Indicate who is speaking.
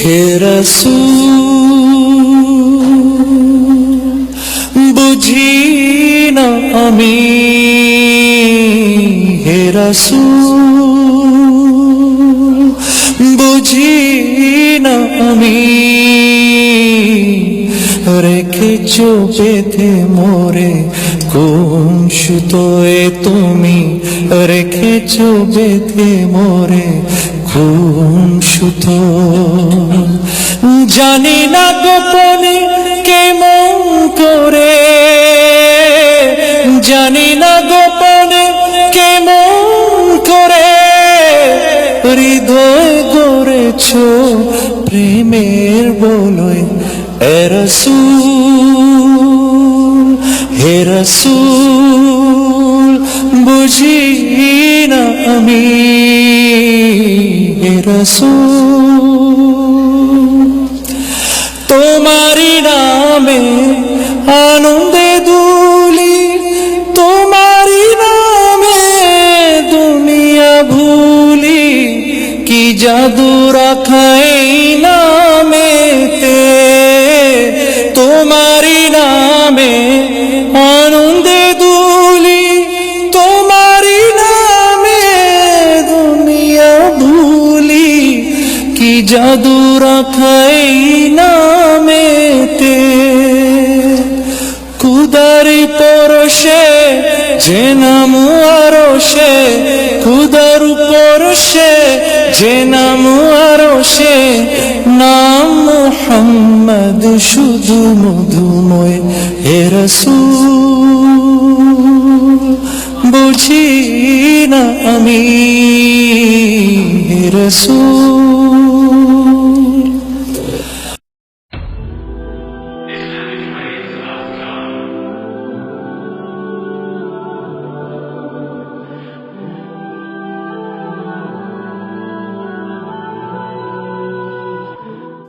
Speaker 1: হে রাসূল বুঝি না আমি, হে রাসূল বুঝি না আমি, রেখেছো বেঁধে মোরে কোন সুতোয় তুমি, রেখেছো বেঁধে মোরে কোন সুতো। জানি না গোপনে কেমন করে, জানি না গোপনে কেমন করে হৃদয় গড়েছো প্রেমের বলয়। হে রাসূল, হে রাসূল বুঝি না আমি, হে রাসূল তোমারি নামে আনন্দে দুলি, তোমারি নামে দুনিয়া ভুলি, কি জাদু রাখা এই নামেতে, তোমারি নামে আনন্দে দুলি, তোমারি নামে দুনিয়া ভুলি, কি জাদু রাখা এই নামেতে। খুদারি পরশে যে নাম আরশে, খুদার পরশে যে নাম আরশে, নাম মুহাম্মদ শুধু মধুময়। হে রাসূল বুঝি না আমি, হে রাসূল